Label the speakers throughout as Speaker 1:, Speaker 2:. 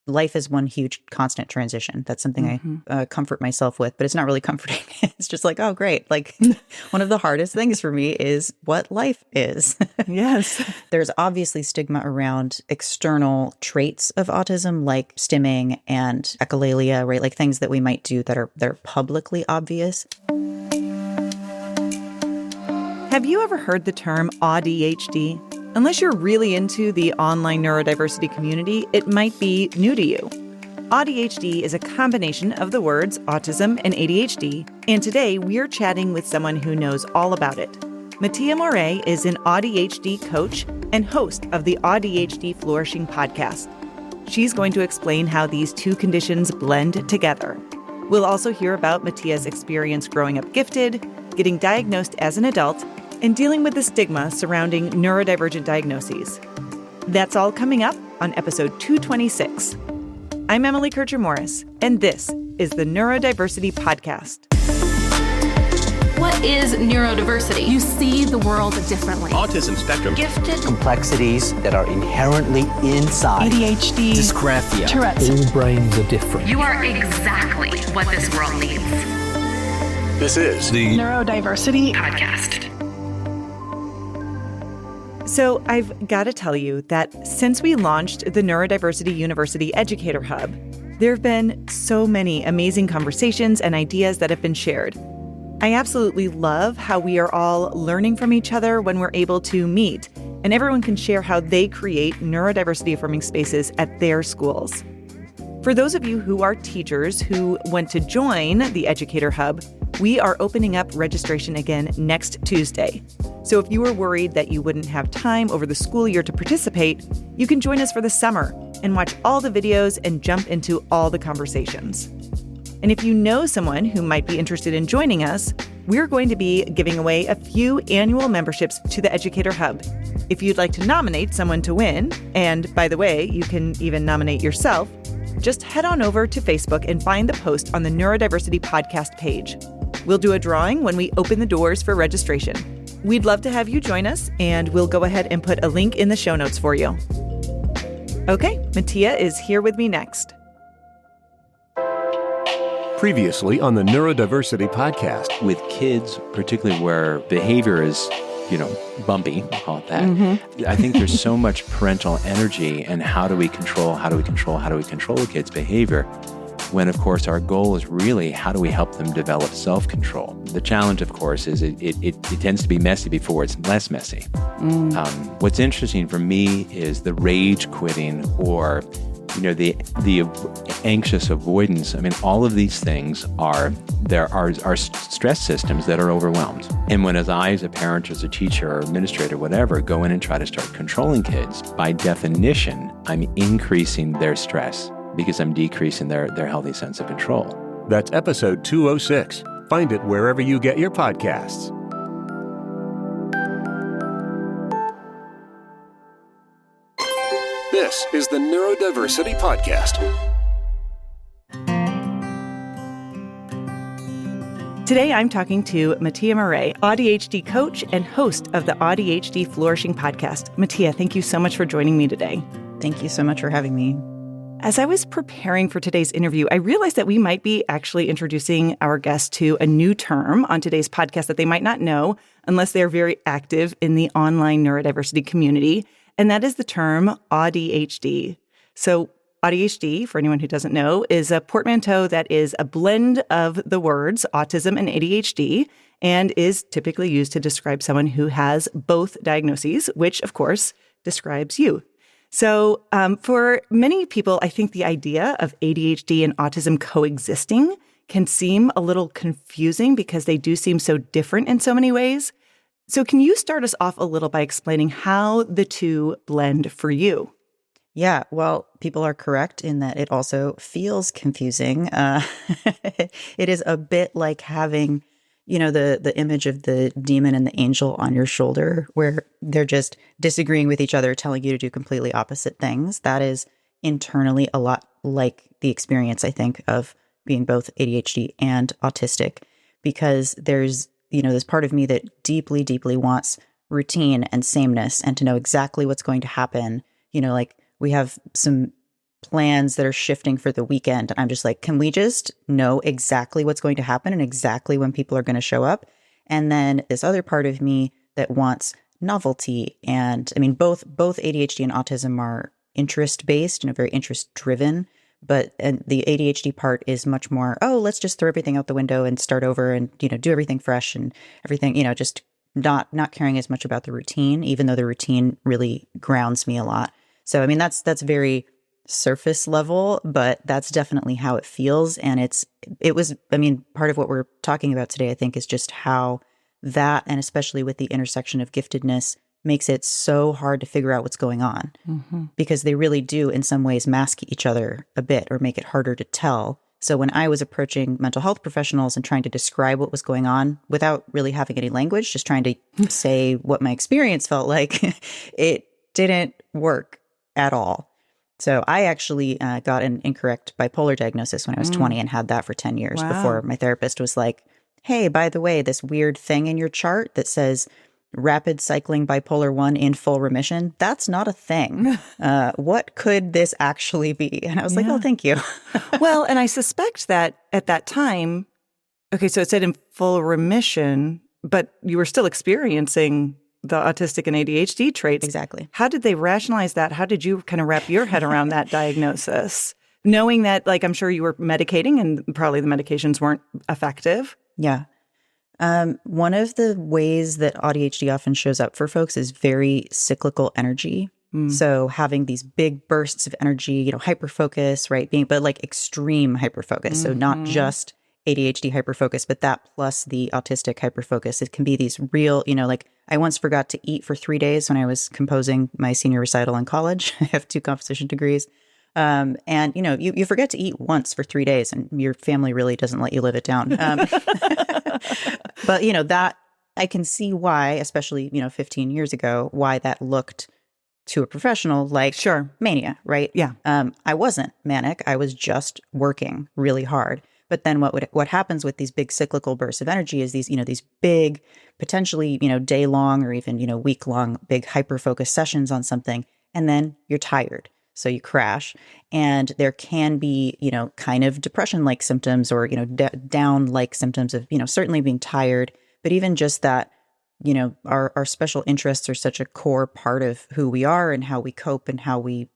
Speaker 1: life is one huge constant transition. That's something I comfort myself with, but it's not really comforting. It's just like, oh, great. Like one of the hardest things for me is what life is.
Speaker 2: Yes.
Speaker 1: There's obviously stigma around external traits of autism, like stimming and echolalia, right? Like things that we might do that are publicly obvious.
Speaker 2: Have you ever heard the term AuDHD? Unless you're really into the online neurodiversity community, it might be new to you. AuDHD is a combination of the words autism and ADHD, and today we're chatting with someone who knows all about it. Mattia Maurée is an AuDHD coach and host of the AuDHD Flourishing podcast. She's going to explain how these two conditions blend together. We'll also hear about Mattia's experience growing up gifted, getting diagnosed as an adult, and dealing with the stigma surrounding neurodivergent diagnoses. That's all coming up on episode 226. I'm Emily Kircher-Morris, and this is the Neurodiversity Podcast.
Speaker 3: What is neurodiversity? You see the world differently.
Speaker 4: Autism spectrum.
Speaker 3: Gifted.
Speaker 5: Complexities that are inherently inside.
Speaker 6: ADHD.
Speaker 5: Dysgraphia.
Speaker 6: Tourette's.
Speaker 7: All brains are different.
Speaker 3: You are exactly what this world needs.
Speaker 4: This is the
Speaker 6: Neurodiversity
Speaker 3: Podcast.
Speaker 2: So I've got to tell you that since we launched the Neurodiversity University Educator Hub, there have been so many amazing conversations and ideas that have been shared. I absolutely love how we are all learning from each other when we're able to meet, and everyone can share how they create neurodiversity affirming spaces at their schools. For those of you who are teachers who want to join the Educator Hub, we are opening up registration again next Tuesday. So if you were worried that you wouldn't have time over the school year to participate, you can join us for the summer and watch all the videos and jump into all the conversations. And if you know someone who might be interested in joining us, we're going to be giving away a few annual memberships to the Educator Hub. If you'd like to nominate someone to win, and by the way, you can even nominate yourself, just head on over to Facebook and find the post on the Neurodiversity Podcast page. We'll do a drawing when we open the doors for registration. We'd love to have you join us, and we'll go ahead and put a link in the show notes for you. Okay, Mattia is here with me next.
Speaker 4: previously on the Neurodiversity Podcast.
Speaker 8: With kids, particularly where behavior is, bumpy, we'll call it that. I think there's so much parental energy and how do we control the kids' behavior, when, of course, our goal is really how do we help them develop self-control. The challenge, of course, is it tends to be messy before it's less messy. What's interesting for me is the rage quitting or the anxious avoidance. I mean, all of these things are stress systems that are overwhelmed. And when as a parent, as a teacher or administrator, whatever, go in and try to start controlling kids, by definition, I'm increasing their stress because I'm decreasing their healthy sense of control.
Speaker 4: That's episode 206. Find it wherever you get your podcasts. This is the Neurodiversity Podcast.
Speaker 2: Today, I'm talking to Mattia Maurée, AuDHD coach and host of the AuDHD Flourishing podcast. Mattia, thank you so much for joining me today.
Speaker 1: Thank you so much for having me.
Speaker 2: As I was preparing for today's interview, I realized that we might be actually introducing our guests to a new term on today's podcast that they might not know unless they're very active in the online neurodiversity community, and that is the term AuDHD. So AuDHD, for anyone who doesn't know, is a portmanteau that is a blend of the words autism and ADHD and is typically used to describe someone who has both diagnoses, which, of course, describes you. So for many people, I think the idea of ADHD and autism coexisting can seem a little confusing because they do seem so different in so many ways. So can you start us off a little by explaining how the two blend for you?
Speaker 1: Yeah, well, people are correct in that it also feels confusing. It is a bit like having, the image of the demon and the angel on your shoulder, where they're just disagreeing with each other, telling you to do completely opposite things. That is internally a lot like the experience, I think, of being both ADHD and autistic, because there's, this part of me that deeply, deeply wants routine and sameness and to know exactly what's going to happen. Like we have some plans that are shifting for the weekend. And I'm just like, can we just know exactly what's going to happen and exactly when people are going to show up? And then this other part of me that wants novelty. And I mean, both ADHD and autism are interest-based, very interest-driven. But and the ADHD part is much more, let's just throw everything out the window and start over and, do everything fresh and everything, just not caring as much about the routine, even though the routine really grounds me a lot. So, I mean, that's very surface level, but that's definitely how it feels. And part of what we're talking about today, I think, is just how that, and especially with the intersection of giftedness, makes it so hard to figure out what's going on, because they really do in some ways mask each other a bit or make it harder to tell. So when I was approaching mental health professionals and trying to describe what was going on without really having any language, just trying to say what my experience felt like, it didn't work at all. So I actually got an incorrect bipolar diagnosis when I was 20 and had that for 10 years before my therapist was like, hey, by the way, this weird thing in your chart that says rapid cycling bipolar 1 in full remission, that's not a thing. What could this actually be? And I was like, oh, thank you.
Speaker 2: Well, and I suspect that at that time, okay, so it said in full remission, but you were still experiencing the autistic and ADHD traits.
Speaker 1: Exactly.
Speaker 2: How did they rationalize that? How did you kind of wrap your head around that diagnosis? Knowing that, I'm sure you were medicating and probably the medications weren't effective.
Speaker 1: Yeah. One of the ways that AuDHD often shows up for folks is very cyclical energy. So having these big bursts of energy, hyperfocus, right? But extreme hyperfocus. So not just ADHD hyperfocus, but that plus the autistic hyperfocus. It can be these real, I once forgot to eat for 3 days when I was composing my senior recital in college. I have 2 composition degrees. And, you forget to eat once for 3 days and your family really doesn't let you live it down. But, that I can see why, especially, 15 years ago, why that looked to a professional like mania, right?
Speaker 2: Yeah.
Speaker 1: I wasn't manic. I was just working really hard. But then what happens with these big cyclical bursts of energy is these big, potentially, day long or even, week long, big hyper-focused sessions on something. And then you're tired. So you crash, and there can be, kind of depression-like symptoms or, down-like symptoms of, certainly being tired, but even just that, our special interests are such a core part of who we are and how we cope and how we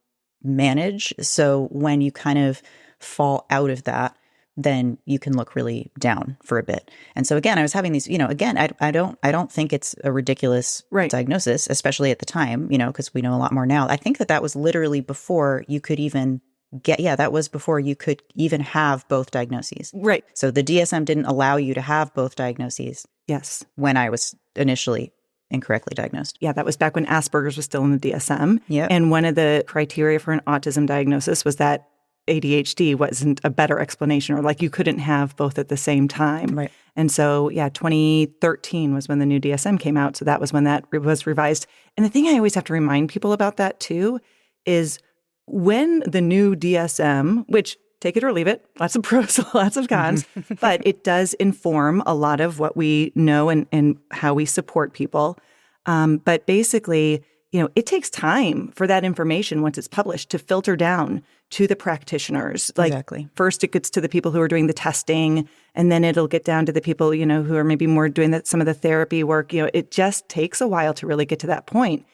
Speaker 1: manage. So when you kind of fall out of that, then you can look really down for a bit. And so again, I was having these, again, I don't think it's a ridiculous diagnosis, especially at the time, because we know a lot more now. I think that was literally before you could even that was before you could even have both diagnoses. Right. So the DSM didn't allow you to have both diagnoses.
Speaker 2: Yes.
Speaker 1: When I was initially incorrectly diagnosed.
Speaker 2: Yeah, that was back when Asperger's was still in the DSM.
Speaker 1: Yeah.
Speaker 2: And one of the criteria for an autism diagnosis was that ADHD wasn't a better explanation, or you couldn't have both at the same time.
Speaker 1: Right.
Speaker 2: And so, 2013 was when the new DSM came out. So that was when that was revised. And the thing I always have to remind people about that too is when the new DSM, which take it or leave it, lots of pros, lots of cons, but it does inform a lot of what we know and how we support people. But basically, it takes time for that information once it's published to filter down to the practitioners.
Speaker 1: Exactly.
Speaker 2: First it gets to the people who are doing the testing, and then it'll get down to the people, who are maybe more doing some of the therapy work. It just takes a while to really get to that point.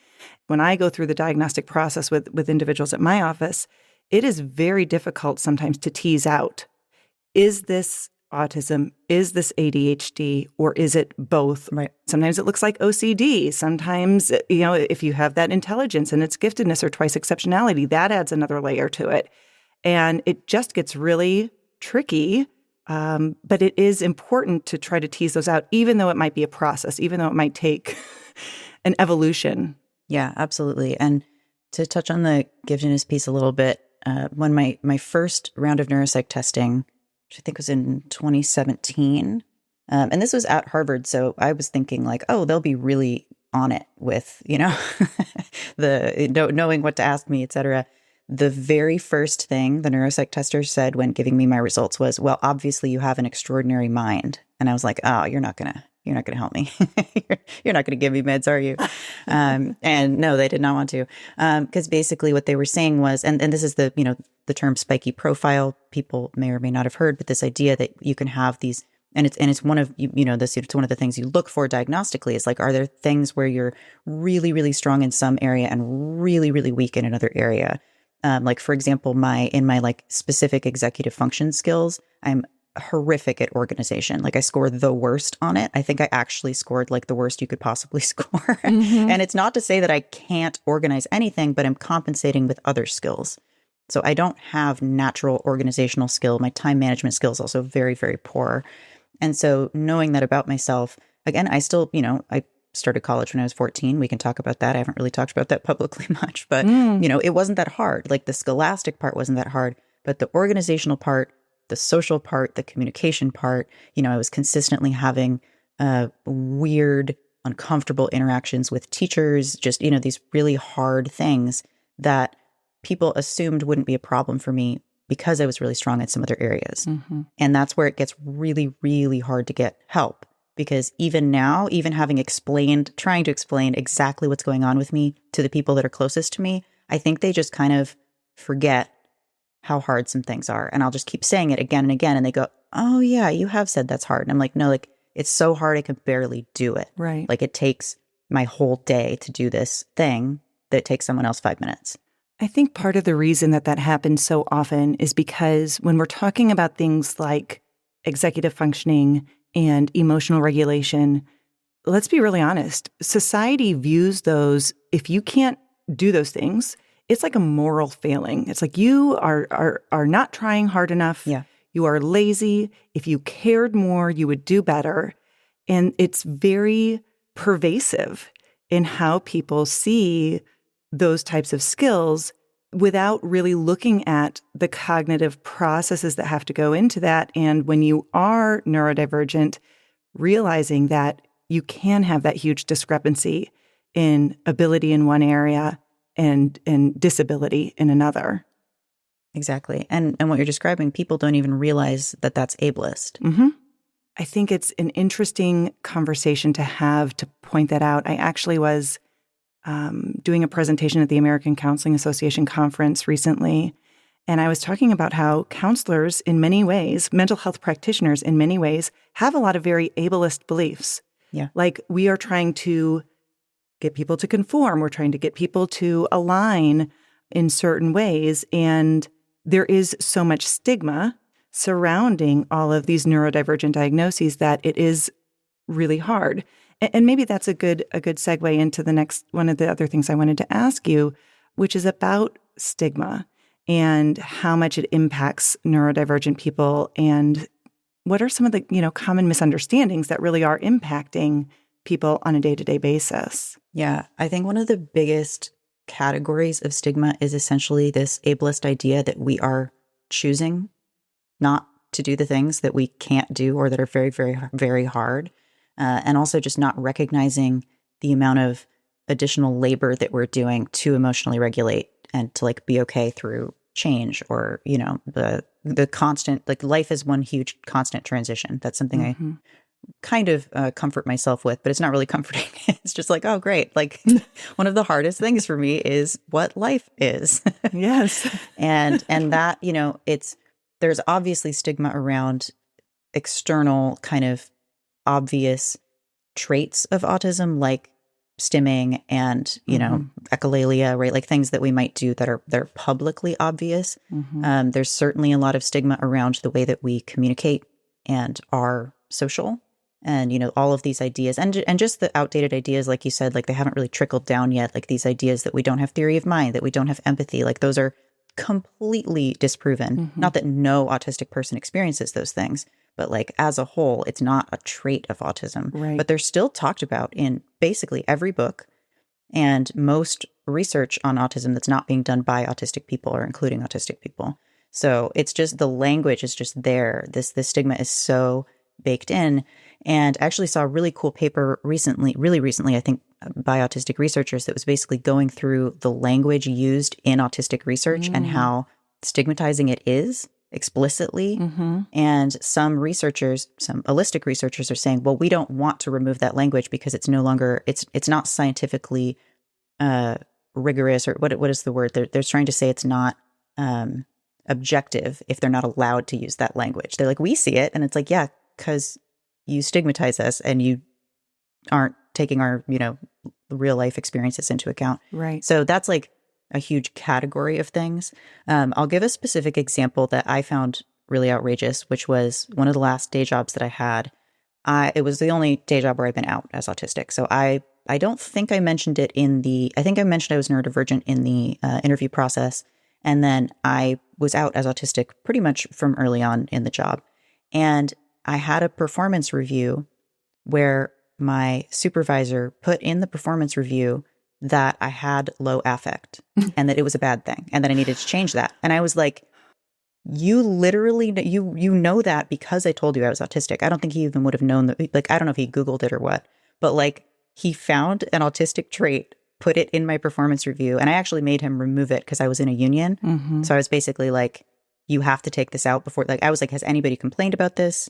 Speaker 2: When I go through the diagnostic process with individuals at my office, it is very difficult sometimes to tease out, is this autism, is this ADHD, or is it both?
Speaker 1: Right.
Speaker 2: Sometimes it looks like OCD. Sometimes, if you have that intelligence and it's giftedness or twice exceptionality, that adds another layer to it. And it just gets really tricky. But it is important to try to tease those out, even though it might be a process, even though it might take an evolution.
Speaker 1: Yeah, absolutely. And to touch on the giftedness piece a little bit, when my first round of neuropsych testing, which I think was in 2017. And this was at Harvard. So I was thinking they'll be really on it with, knowing what to ask me, et cetera. The very first thing the neuropsych tester said when giving me my results was, well, obviously you have an extraordinary mind. And I was like, oh, you're not going to help me. You're not going to give me meds, are you? And no, they did not want to. Because basically what they were saying was, and this is the the term spiky profile, people may or may not have heard, but this idea that you can have these, and it's one of, it's one of the things you look for diagnostically is like, are there things where you're really, really strong in some area and really, really weak in another area? Like, for example, in my like specific executive function skills, I'm horrific at organization. Like I score the worst on it. I think I actually scored like the worst you could possibly score. And it's not to say that I can't organize anything, but I'm compensating with other skills. So I don't have natural organizational skill. My time management skill is also very, very poor. And so knowing that about myself, again, I still, I started college when I was 14. We can talk about that. I haven't really talked about that publicly much, but it wasn't that hard. Like the scholastic part wasn't that hard, but the organizational part, the social part, the communication part, I was consistently having weird, uncomfortable interactions with teachers, just, these really hard things that people assumed wouldn't be a problem for me because I was really strong in some other areas. And that's where it gets really, really hard to get help. Because even now, even having trying to explain exactly what's going on with me to the people that are closest to me, I think they just kind of forget how hard some things are. And I'll just keep saying it again and again. And they go, oh yeah, you have said that's hard. And I'm like, no, like it's so hard I can barely do it.
Speaker 2: Right.
Speaker 1: Like it takes my whole day to do this thing that takes someone else 5 minutes.
Speaker 2: I think part of the reason that happens so often is because when we're talking about things like executive functioning and emotional regulation, let's be really honest. Society views those, if you can't do those things, it's like a moral failing. It's like you are not trying hard enough.
Speaker 1: Yeah.
Speaker 2: You are lazy. If you cared more, you would do better. And it's very pervasive in how people see those types of skills without really looking at the cognitive processes that have to go into that. And when you are neurodivergent, realizing that you can have that huge discrepancy in ability in one area and disability in another.
Speaker 1: Exactly. And what you're describing, people don't even realize that that's ableist.
Speaker 2: I think it's an interesting conversation to have to point that out. I actually was doing a presentation at the American Counseling Association conference recently, and I was talking about how counselors in many ways, mental health practitioners in many ways, have a lot of very ableist beliefs.
Speaker 1: Yeah.
Speaker 2: Like we are trying to get people to conform. We're trying to get people to align in certain ways. And there is so much stigma surrounding all of these neurodivergent diagnoses that it is really hard. And maybe that's a good segue into the next one of the other things I wanted to ask you, which is about stigma and how much it impacts neurodivergent people and what are some of the, common misunderstandings that really are impacting people on a day-to-day basis.
Speaker 1: Yeah, I think one of the biggest categories of stigma is essentially this ableist idea that we are choosing not to do the things that we can't do or that are very, very, very hard. And also just not recognizing the amount of additional labor that we're doing to emotionally regulate and to like be okay through change or, the constant, like life is one huge constant transition. That's something I kind of comfort myself with, but it's not really comforting. It's just like, oh, great. Like one of the hardest things for me is what life is.
Speaker 2: Yes.
Speaker 1: and that, there's obviously stigma around external kind of obvious traits of autism, like stimming and, echolalia, right? Like things that we might do that are publicly obvious. There's certainly a lot of stigma around the way that we communicate and are social. And, all of these ideas and just the outdated ideas, like you said, like they haven't really trickled down yet. Like these ideas that we don't have theory of mind, that we don't have empathy, like those are completely disproven. Not that no autistic person experiences those things, but like as a whole, it's not a trait of autism.
Speaker 2: Right.
Speaker 1: But they're still talked about in basically every book and most research on autism that's not being done by autistic people or including autistic people. So it's just the language is just there. This stigma is so baked in. And I actually saw a really cool paper really recently, I think, by autistic researchers that was basically going through the language used in autistic research and how stigmatizing it is explicitly. And some holistic researchers are saying, well, we don't want to remove that language because it's no longer, it's not scientifically rigorous, or what is the word? They're trying to say it's not objective if they're not allowed to use that language. They're like, we see it. And it's like, yeah, because you stigmatize us and you aren't taking our, real life experiences into account.
Speaker 2: Right.
Speaker 1: So that's like a huge category of things. I'll give a specific example that I found really outrageous, which was one of the last day jobs that I had. It was the only day job where I've been out as autistic. So I don't think I mentioned it I think I mentioned I was neurodivergent in the interview process. And then I was out as autistic pretty much from early on in the job. And I had a performance review where my supervisor put in the performance review that I had low affect and that it was a bad thing and that I needed to change that. And I was like, you literally, you know that because I told you I was autistic. I don't think he even would have known that. Like, I don't know if he Googled it or what, but like he found an autistic trait, put it in my performance review. And I actually made him remove it because I was in a union.
Speaker 2: Mm-hmm.
Speaker 1: So I was basically like, you have to take this out before, like, I was like, has anybody complained about this?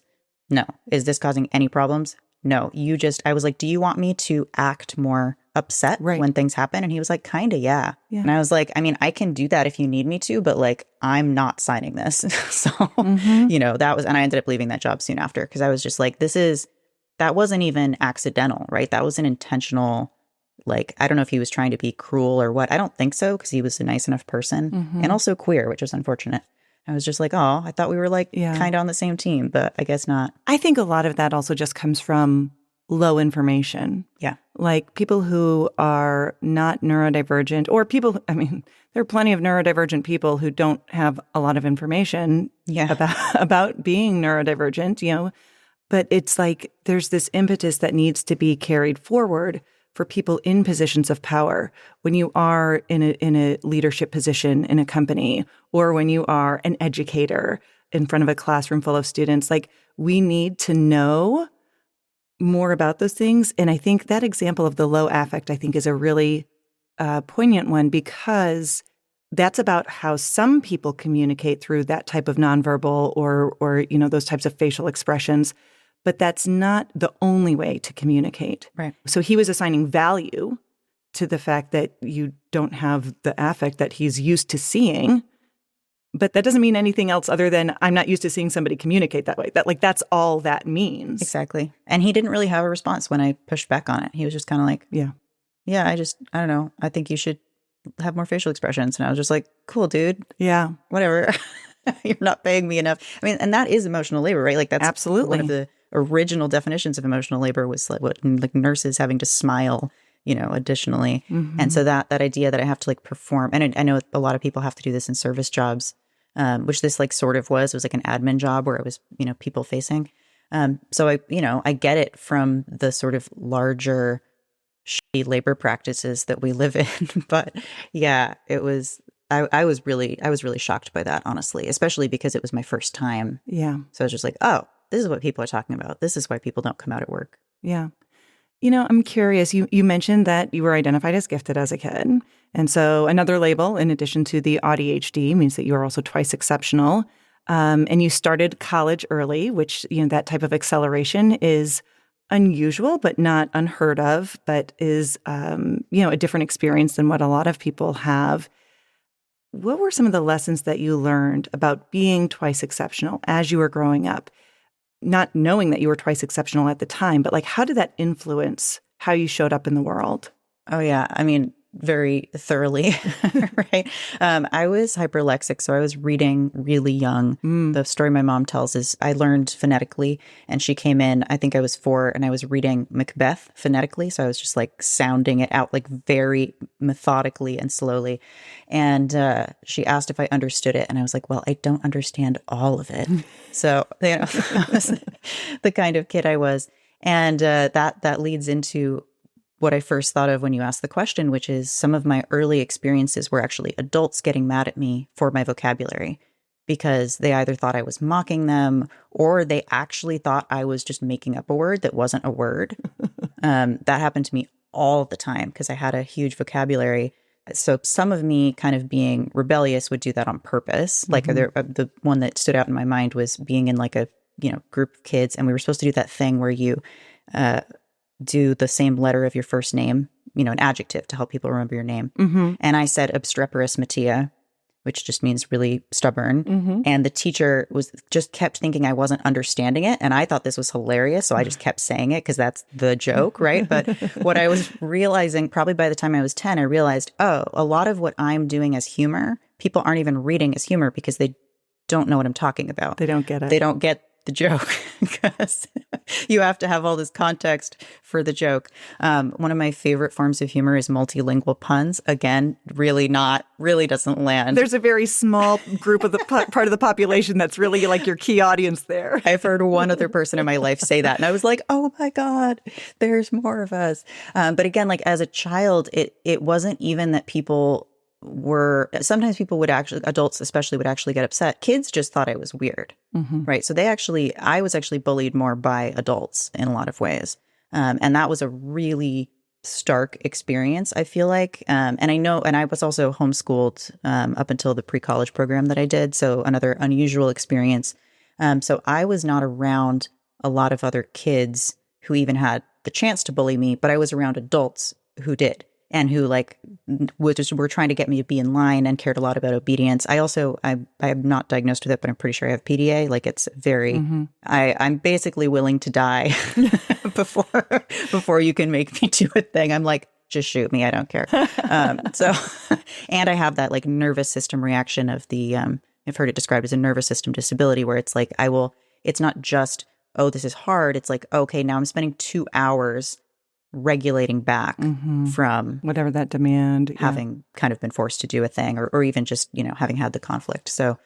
Speaker 1: No. Is this causing any problems? No. I was like, do you want me to act more upset when things happen? And he was like, kind of, yeah. And I was like, I mean, I can do that if you need me to, but like, I'm not signing this. So, that was, and I ended up leaving that job soon after because I was just like, that wasn't even accidental, right? That was an intentional, like, I don't know if he was trying to be cruel or what. I don't think so because he was a nice enough person and also queer, which was unfortunate. I was just like, oh, I thought we were like kind of on the same team, but I guess not.
Speaker 2: I think a lot of that also just comes from low information.
Speaker 1: Yeah.
Speaker 2: Like people who are not neurodivergent or people, I mean, there are plenty of neurodivergent people who don't have a lot of information about being neurodivergent, but it's like there's this impetus that needs to be carried forward for people in positions of power. When you are in a leadership position in a company, or when you are an educator in front of a classroom full of students, like we need to know more about those things. And I think that example of the low affect, I think, is a really poignant one because that's about how some people communicate through that type of nonverbal or those types of facial expressions. But that's not the only way to communicate.
Speaker 1: Right.
Speaker 2: So he was assigning value to the fact that you don't have the affect that he's used to seeing. But that doesn't mean anything else other than I'm not used to seeing somebody communicate that way. That's all that means.
Speaker 1: Exactly. And he didn't really have a response when I pushed back on it. He was just kind of like, yeah, I don't know. I think you should have more facial expressions. And I was just like, cool, dude.
Speaker 2: Yeah.
Speaker 1: Whatever. You're not paying me enough. I mean, and that is emotional labor, right? Like that's
Speaker 2: absolutely
Speaker 1: one of the original definitions of emotional labor was like nurses having to smile, additionally. Mm-hmm. And so that idea that I have to like perform, and I know a lot of people have to do this in service jobs, which this like sort of was like an admin job where it was, people facing. So I get it from the sort of larger shitty labor practices that we live in. But yeah, it was, I was really shocked by that, honestly, especially because it was my first time.
Speaker 2: Yeah.
Speaker 1: So I was just like, oh, this is what people are talking about. This is why people don't come out at work.
Speaker 2: Yeah. I'm curious. You mentioned that you were identified as gifted as a kid. And so another label, in addition to the AuDHD, means that you are also twice exceptional. And you started college early, which, that type of acceleration is unusual, but not unheard of, but is, a different experience than what a lot of people have. What were some of the lessons that you learned about being twice exceptional as you were growing up? Not knowing that you were twice exceptional at the time, but like, how did that influence how you showed up in the world?
Speaker 1: Oh, yeah. I mean, very thoroughly, right? I was hyperlexic, so I was reading really young. The story my mom tells is I learned phonetically, and she came in, I think I was 4, and I was reading Macbeth phonetically, so I was just like sounding it out like very methodically and slowly. And she asked if I understood it, and I was like, well, I don't understand all of it. So, that was the kind of kid I was. And that leads into what I first thought of when you asked the question, which is some of my early experiences were actually adults getting mad at me for my vocabulary because they either thought I was mocking them or they actually thought I was just making up a word that wasn't a word. That happened to me all the time because I had a huge vocabulary. So some of me kind of being rebellious would do that on purpose. Like the one that stood out in my mind was being in like a group of kids, and we were supposed to do that thing where you do the same letter of your first name, an adjective to help people remember your name. Mm-hmm. And I said obstreperous Mattia, which just means really stubborn. And the teacher just kept thinking I wasn't understanding it. And I thought this was hilarious. So I just kept saying it because that's the joke, right? But what I was realizing, probably by the time I was 10, I realized, oh, a lot of what I'm doing as humor, people aren't even reading as humor because they don't know what I'm talking about.
Speaker 2: They don't get it.
Speaker 1: They don't get the joke because you have to have all this context for the joke. One of my favorite forms of humor is multilingual puns. Again, really doesn't land.
Speaker 2: There's a very small group of the part of the population that's really like your key audience there.
Speaker 1: I've heard one other person in my life say that. And I was like, oh my God, there's more of us. But again, like as a child, it wasn't even that sometimes people would actually, adults especially, would actually get upset. Kids just thought I was weird, right? So I was actually bullied more by adults in a lot of ways. And that was a really stark experience, I feel like. And I was also homeschooled up until the pre-college program that I did. So another unusual experience. So I was not around a lot of other kids who even had the chance to bully me, but I was around adults who did. And who were trying to get me to be in line and cared a lot about obedience. I am not diagnosed with it, but I'm pretty sure I have PDA. Like it's very, I'm basically willing to die before you can make me do a thing. I'm like, just shoot me. I don't care. And I have that like nervous system reaction of I've heard it described as a nervous system disability where it's like, it's not just, oh, this is hard. It's like, okay, now I'm spending 2 hours regulating back from
Speaker 2: whatever that demand,
Speaker 1: having kind of been forced to do a thing or even just, having had the conflict. So,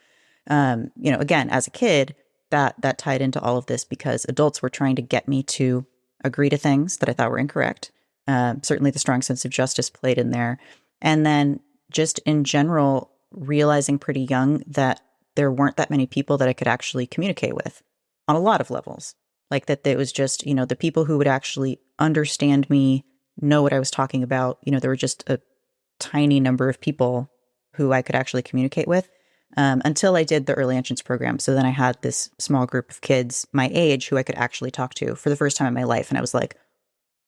Speaker 1: again, as a kid, that tied into all of this because adults were trying to get me to agree to things that I thought were incorrect. Certainly the strong sense of justice played in there. And then just in general, realizing pretty young that there weren't that many people that I could actually communicate with on a lot of levels. Like that it was just, the people who would actually understand me, know what I was talking about. There were just a tiny number of people who I could actually communicate with until I did the early entrance program. So then I had this small group of kids my age who I could actually talk to for the first time in my life. And I was like,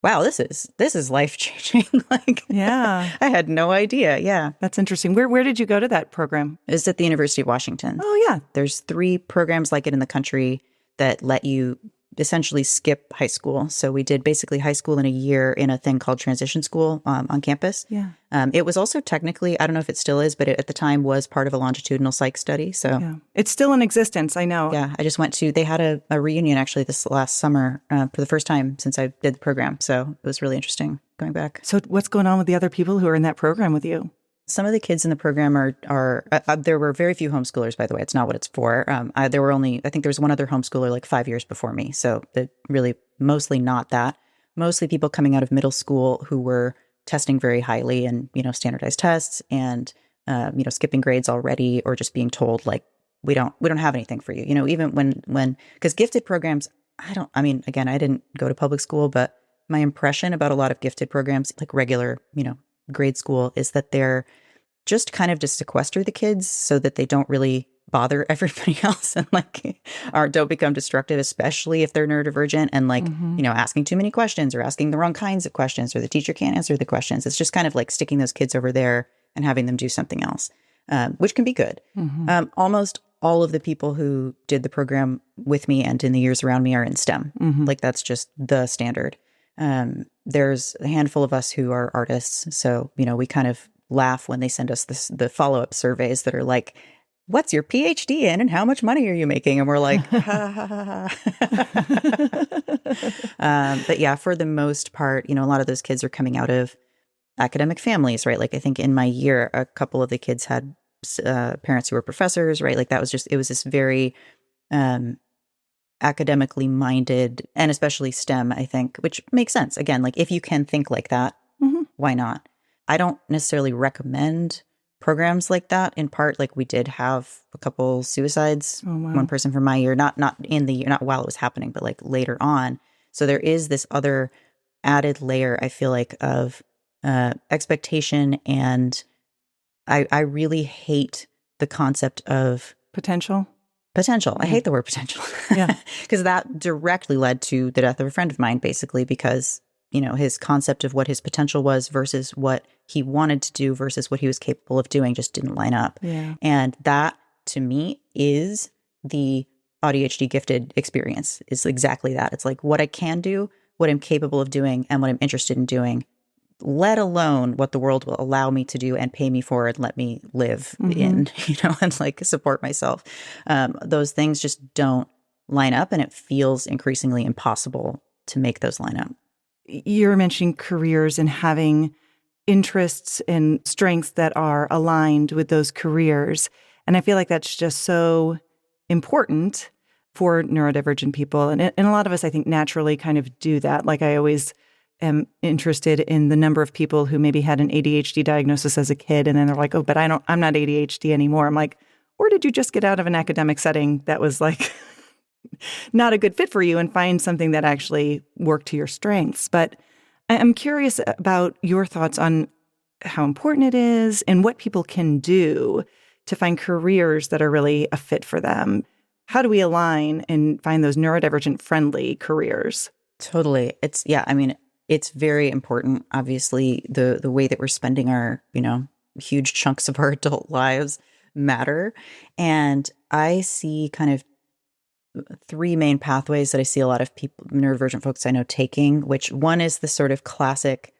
Speaker 1: wow, this is life-changing. I had no idea. Yeah.
Speaker 2: That's interesting. Where did you go to that program?
Speaker 1: It's at the University of Washington.
Speaker 2: Oh, yeah.
Speaker 1: There's 3 programs like it in the country that let you essentially skip high school. So we did basically high school in a year in a thing called transition school on campus.
Speaker 2: Yeah.
Speaker 1: It was also technically, I don't know if it still is, but it at the time was part of a longitudinal psych study. So
Speaker 2: it's still in existence. I know.
Speaker 1: Yeah. I just went they had a reunion actually this last summer for the first time since I did the program. So it was really interesting going back.
Speaker 2: So what's going on with the other people who are in that program with you?
Speaker 1: Some of the kids in the program are there were very few homeschoolers, by the way. It's not what it's for. There were I think there was one other homeschooler like 5 years before me. So really mostly not that. Mostly people coming out of middle school who were testing very highly and, standardized tests and, skipping grades already or just being told like, we don't have anything for you. Even when, because gifted programs, again, I didn't go to public school, but my impression about a lot of gifted programs, like regular, grade school, is that they're just kind of to sequester the kids so that they don't really bother everybody else and don't become destructive, especially if they're neurodivergent and asking too many questions or asking the wrong kinds of questions or the teacher can't answer the questions. It's just kind of like sticking those kids over there and having them do something else, which can be good. Almost all of the people who did the program with me and in the years around me are in STEM. That's just the standard. There's a handful of us who are artists. So, we kind of laugh when they send us the follow-up surveys that are like, what's your PhD in and how much money are you making? And we're like, ha, ha, ha. But yeah, for the most part, a lot of those kids are coming out of academic families, right? Like I think in my year, a couple of the kids had parents who were professors, right? Like it was this very academically minded, and especially STEM, I think, which makes sense. Again, like if you can think like that, why not? I don't necessarily recommend programs like that. In part, like we did have a couple suicides.
Speaker 2: Oh, wow.
Speaker 1: One person from my year, not in the year, not while it was happening, but like later on. So there is this other added layer, I feel like, of expectation, and I really hate the concept of
Speaker 2: potential.
Speaker 1: I hate the word potential.
Speaker 2: Yeah.
Speaker 1: Because that directly led to the death of a friend of mine, basically, because his concept of what his potential was versus what he wanted to do versus what he was capable of doing just didn't line up.
Speaker 2: Yeah.
Speaker 1: And that, to me, is the AuDHD gifted experience. Is exactly that. It's like what I can do, what I'm capable of doing, and what I'm interested in doing, let alone what the world will allow me to do and pay me for and let me live in, and like support myself. Those things just don't line up, and it feels increasingly impossible to make those line up.
Speaker 2: You're mentioning careers and having interests and strengths that are aligned with those careers. And I feel like that's just so important for neurodivergent people. And a lot of us, I think, naturally kind of do that. Like I always am interested in the number of people who maybe had an ADHD diagnosis as a kid. And then they're like, oh, but I'm not ADHD anymore. I'm like, or did you just get out of an academic setting that was like not a good fit for you and find something that actually worked to your strengths? But I'm curious about your thoughts on how important it is and what people can do to find careers that are really a fit for them. How do we align and find those neurodivergent friendly careers?
Speaker 1: Totally. It's very important. Obviously, the way that we're spending our, huge chunks of our adult lives matter. And I see kind of three main pathways that I see a lot of people, neurodivergent folks I know, taking, which one is the sort of classic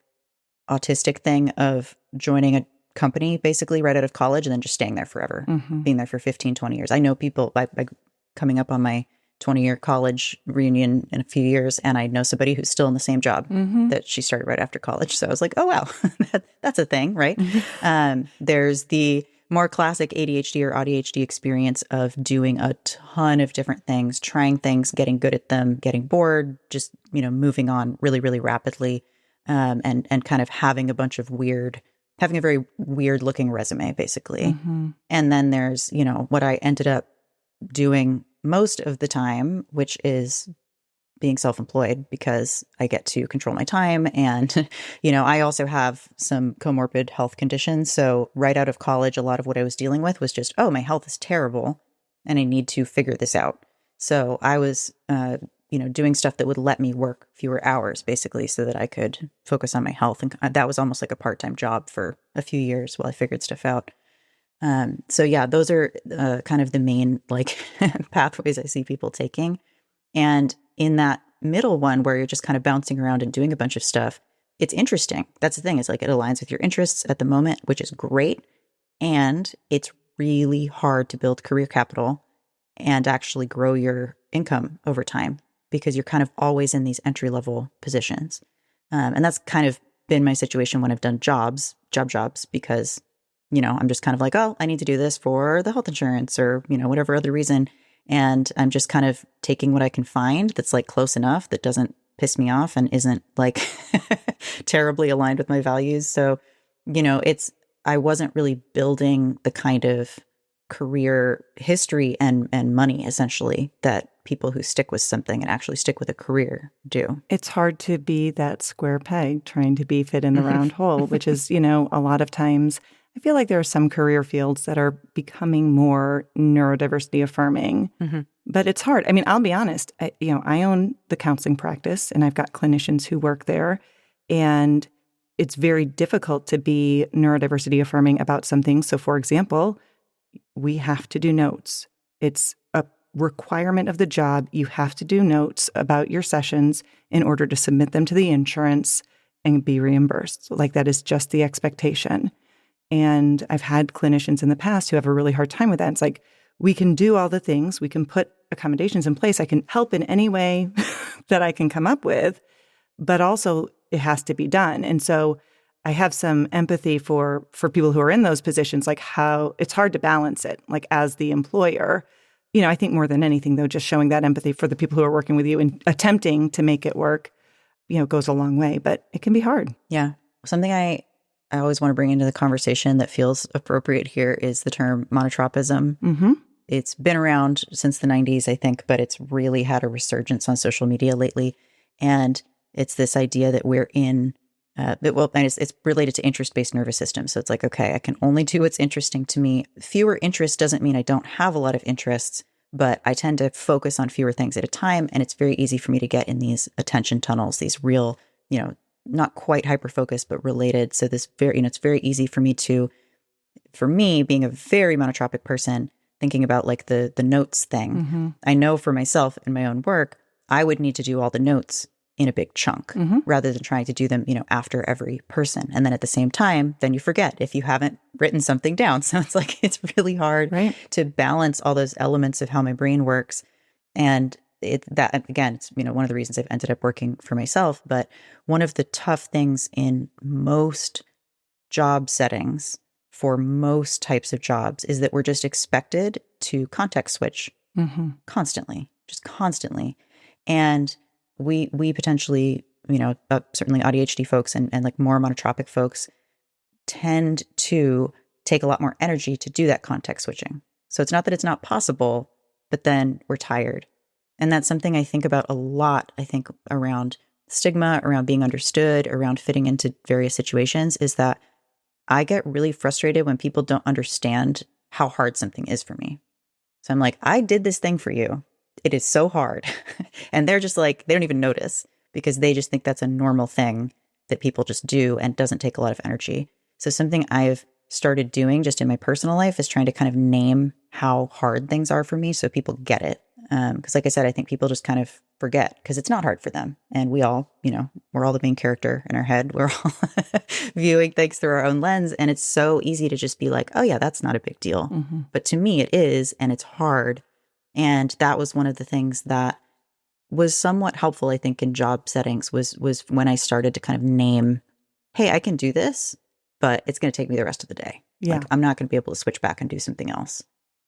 Speaker 1: autistic thing of joining a company basically right out of college and then just staying there forever, being there for 15, 20 years. I know people by coming up on my 20-year college reunion in a few years, and I know somebody who's still in the same job that she started right after college. So I was like, oh, wow, that's a thing, right? There's the more classic ADHD or AuDHD experience of doing a ton of different things, trying things, getting good at them, getting bored, just, moving on really, really rapidly, and kind of having a very weird looking resume, basically. And then there's, what I ended up doing most of the time, which is being self-employed because I get to control my time. And, I also have some comorbid health conditions. So right out of college, a lot of what I was dealing with was just, oh, my health is terrible and I need to figure this out. So I was, doing stuff that would let me work fewer hours, basically, so that I could focus on my health. And that was almost like a part-time job for a few years while I figured stuff out. So yeah, those are kind of the main pathways I see people taking. And in that middle one where you're just kind of bouncing around and doing a bunch of stuff, it's interesting. That's the thing. It's like it aligns with your interests at the moment, which is great. And it's really hard to build career capital and actually grow your income over time because you're kind of always in these entry-level positions. And that's kind of been my situation when I've done jobs because I'm just kind of like, oh, I need to do this for the health insurance or, whatever other reason. And I'm just kind of taking what I can find that's like close enough that doesn't piss me off and isn't like terribly aligned with my values. So, I wasn't really building the kind of career history and money essentially that people who stick with something and actually stick with a career do.
Speaker 2: It's hard to be that square peg trying to be fit in the round hole, which is, a lot of times I feel like there are some career fields that are becoming more neurodiversity affirming, but it's hard. I mean, I'll be honest, I own the counseling practice and I've got clinicians who work there, and it's very difficult to be neurodiversity affirming about something. So for example, we have to do notes. It's a requirement of the job. You have to do notes about your sessions in order to submit them to the insurance and be reimbursed. Like that is just the expectation. And I've had clinicians in the past who have a really hard time with that. It's like, we can do all the things, we can put accommodations in place, I can help in any way that I can come up with, but also it has to be done. And so I have some empathy for people who are in those positions, like how it's hard to balance it, like as the employer. I think more than anything, though, just showing that empathy for the people who are working with you and attempting to make it work, goes a long way, but it can be hard.
Speaker 1: Yeah. Something I always want to bring into the conversation that feels appropriate here is the term monotropism. It's been around since the 90s, I think, but it's really had a resurgence on social media lately. And it's this idea that we're in, it's related to interest-based nervous system. So it's like, okay, I can only do what's interesting to me. Fewer interests doesn't mean I don't have a lot of interests, but I tend to focus on fewer things at a time. And it's very easy for me to get in these attention tunnels, these real not quite hyper-focused, but related. So this it's very easy for me being a very monotropic person, thinking about like the notes thing. I know for myself in my own work, I would need to do all the notes in a big chunk rather than trying to do them, after every person. And then at the same time, then you forget if you haven't written something down. So it's like, it's really hard to balance all those elements of how my brain works. And it's one of the reasons I've ended up working for myself. But one of the tough things in most job settings for most types of jobs is that we're just expected to context switch constantly. And we potentially, certainly ADHD folks and like more monotropic folks tend to take a lot more energy to do that context switching. So it's not that it's not possible, but then we're tired. And that's something I think about a lot, I think around stigma, around being understood, around fitting into various situations, is that I get really frustrated when people don't understand how hard something is for me. So I'm like, I did this thing for you. It is so hard. And they're just like, they don't even notice because they just think that's a normal thing that people just do and doesn't take a lot of energy. So something I've started doing just in my personal life is trying to kind of name how hard things are for me so people get it. Because like I said, I think people just kind of forget because it's not hard for them. And we all, we're all the main character in our head. We're all viewing things through our own lens. And it's so easy to just be like, oh yeah, that's not a big deal. But to me it is, and it's hard. And that was one of the things that was somewhat helpful, I think, in job settings was when I started to kind of name, hey, I can do this, but it's going to take me the rest of the day.
Speaker 2: Yeah.
Speaker 1: Like, I'm not going to be able to switch back and do something else.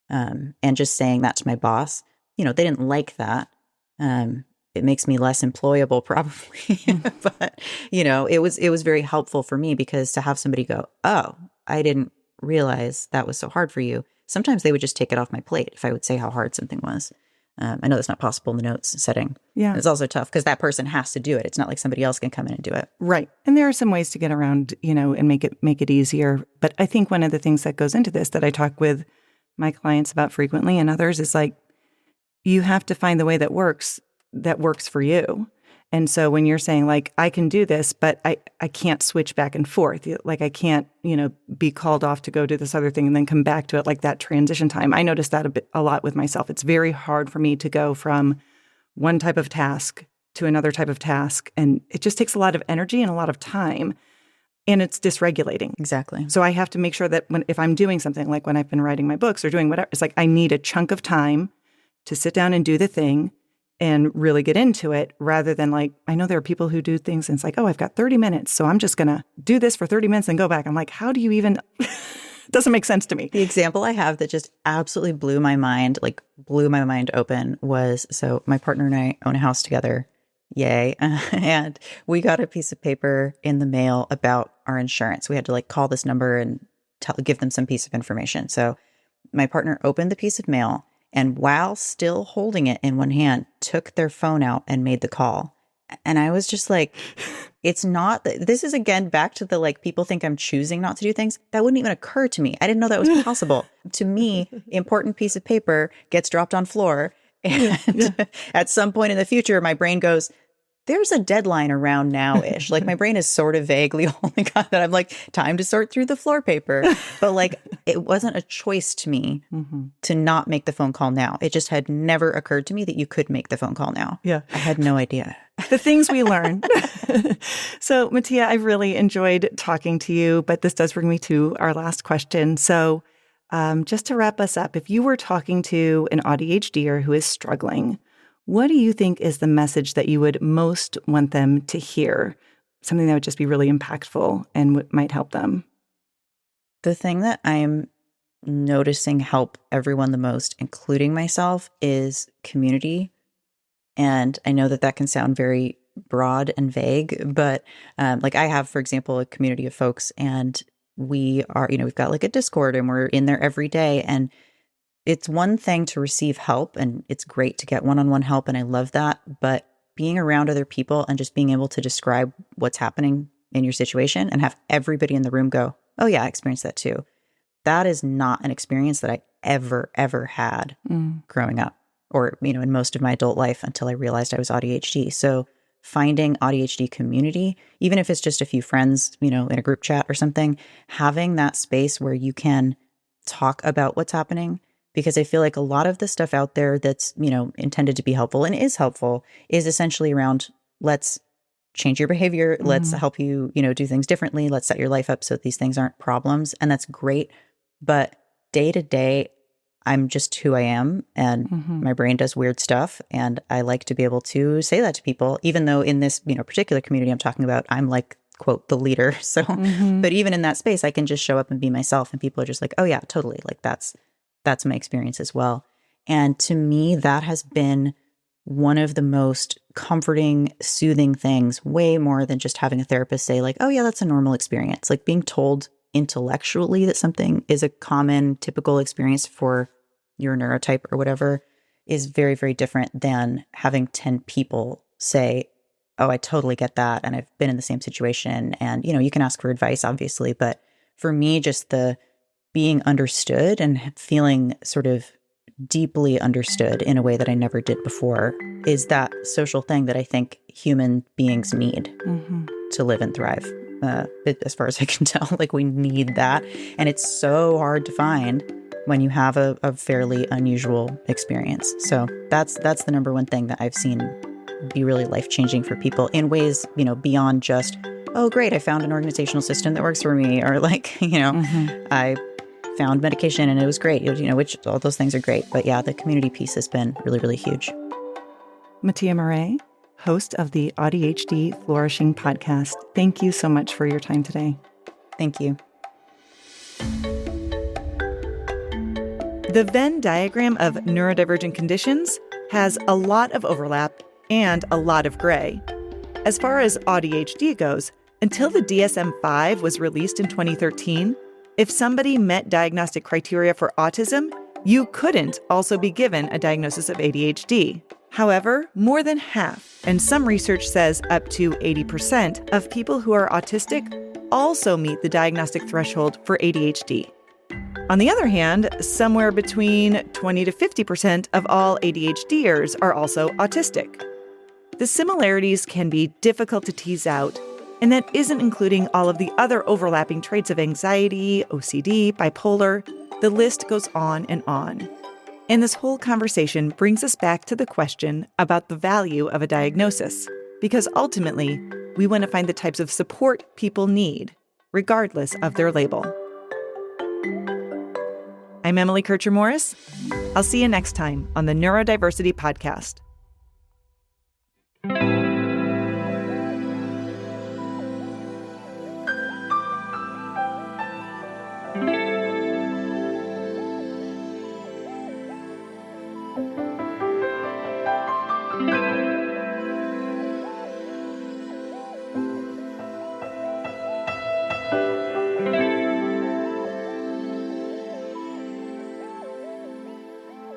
Speaker 1: And just saying that to my boss, they didn't like that. It makes me less employable probably, but it was very helpful for me because to have somebody go, oh, I didn't realize that was so hard for you. Sometimes they would just take it off my plate if I would say how hard something was. I know that's not possible in the notes setting.
Speaker 2: Yeah.
Speaker 1: And it's also tough because that person has to do it. It's not like somebody else can come in and do it.
Speaker 2: Right. And there are some ways to get around, and make it easier. But I think one of the things that goes into this that I talk with my clients about frequently and others is like, you have to find the way that works for you. And so when you're saying like, I can do this, but I can't switch back and forth. Like I can't, be called off to go do this other thing and then come back to it, like that transition time. I noticed that a lot with myself. It's very hard for me to go from one type of task to another type of task. And it just takes a lot of energy and a lot of time. And it's dysregulating.
Speaker 1: Exactly.
Speaker 2: So I have to make sure that if I'm doing something, like when I've been writing my books or doing whatever, it's like I need a chunk of time to sit down and do the thing and really get into it rather than like, I know there are people who do things and it's like, oh, I've got 30 minutes. So I'm just going to do this for 30 minutes and go back. I'm like, how do you even, doesn't make sense to me.
Speaker 1: The example I have that just absolutely blew my mind open was, so my partner and I own a house together. Yay. And we got a piece of paper in the mail about our insurance. We had to like call this number and give them some piece of information. So my partner opened the piece of mail and while still holding it in one hand, took their phone out and made the call. And I was just like, it's not, this is again, back to the like, people think I'm choosing not to do things. That wouldn't even occur to me. I didn't know that was possible. To me, important piece of paper gets dropped on floor. And at some point in the future, my brain goes, there's a deadline around now-ish. Like my brain is sort of vaguely only got that I'm like, time to sort through the floor paper. But like, it wasn't a choice to me to not make the phone call now. It just had never occurred to me that you could make the phone call now.
Speaker 2: Yeah.
Speaker 1: I had no idea.
Speaker 2: The things we learn. So Mattia, I really enjoyed talking to you, but this does bring me to our last question. So just to wrap us up, if you were talking to an ADHDer who is struggling, what do you think is the message that you would most want them to hear? Something that would just be really impactful and might help them?
Speaker 1: The thing that I'm noticing help everyone the most, including myself, is community. And I know that that can sound very broad and vague, but like I have, for example, a community of folks and we are, we've got like a Discord and we're in there every day. And it's one thing to receive help and it's great to get one-on-one help. And I love that. But being around other people and just being able to describe what's happening in your situation and have everybody in the room go, oh yeah, I experienced that too. That is not an experience that I ever had growing up or, in most of my adult life until I realized I was ADHD. So finding AuDHD community, even if it's just a few friends, in a group chat or something, having that space where you can talk about what's happening. Because I feel like a lot of the stuff out there that's, intended to be helpful and is helpful is essentially around, let's change your behavior. Let's help you, do things differently. Let's set your life up so that these things aren't problems. And that's great. But day to day, I'm just who I am, and my brain does weird stuff. And I like to be able to say that to people, even though in this, particular community I'm talking about, I'm like, quote, the leader. So, but even in that space, I can just show up and be myself, and people are just like, oh yeah, totally. Like that's my experience as well. And to me, that has been one of the most comforting, soothing things, way more than just having a therapist say like, oh yeah, that's a normal experience. Like being told intellectually that something is a common, typical experience for your neurotype or whatever is very, very different than having 10 people say, oh, I totally get that. And I've been in the same situation. And, you can ask for advice, obviously. But for me, just the being understood and feeling sort of deeply understood in a way that I never did before is that social thing that I think human beings need to live and thrive. As far as I can tell, like we need that. And it's so hard to find when you have a fairly unusual experience. So that's the number one thing that I've seen be really life-changing for people in ways, beyond just, oh, great, I found an organizational system that works for me, or like, I found medication and it was great, which all those things are great. But yeah, the community piece has been really, really huge.
Speaker 2: Mattia Maurée, host of the AuDHD Flourishing podcast. Thank you so much for your time today.
Speaker 1: Thank you.
Speaker 2: The Venn diagram of neurodivergent conditions has a lot of overlap and a lot of gray. As far as AuDHD goes, until the DSM-5 was released in 2013, if somebody met diagnostic criteria for autism, you couldn't also be given a diagnosis of ADHD. However, more than half, and some research says up to 80% of people who are autistic also meet the diagnostic threshold for ADHD. On the other hand, somewhere between 20 to 50% of all ADHDers are also autistic. The similarities can be difficult to tease out, and that isn't including all of the other overlapping traits of anxiety, OCD, bipolar. The list goes on and on. And this whole conversation brings us back to the question about the value of a diagnosis, because ultimately, we want to find the types of support people need, regardless of their label. I'm Emily Kircher-Morris. I'll see you next time on the Neurodiversity Podcast.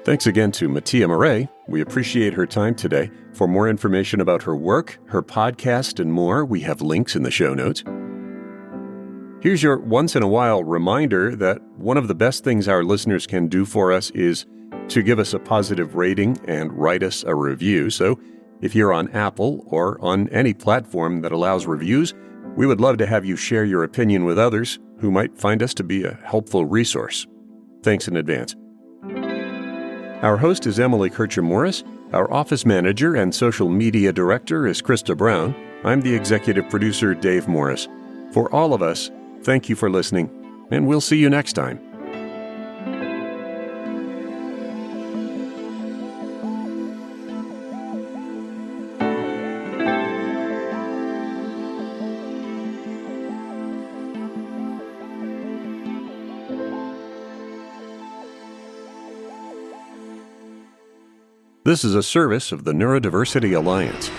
Speaker 4: Thanks again to Mattia Maurée. We appreciate her time today. For more information about her work, her podcast, and more, we have links in the show notes. Here's your once-in-a-while reminder that one of the best things our listeners can do for us is to give us a positive rating and write us a review. So if you're on Apple or on any platform that allows reviews, we would love to have you share your opinion with others who might find us to be a helpful resource. Thanks in advance. Our host is Emily Kircher-Morris. Our office manager and social media director is Krista Brown. I'm the executive producer, Dave Morris. For all of us, thank you for listening, and we'll see you next time. This is a service of the Neurodiversity Alliance.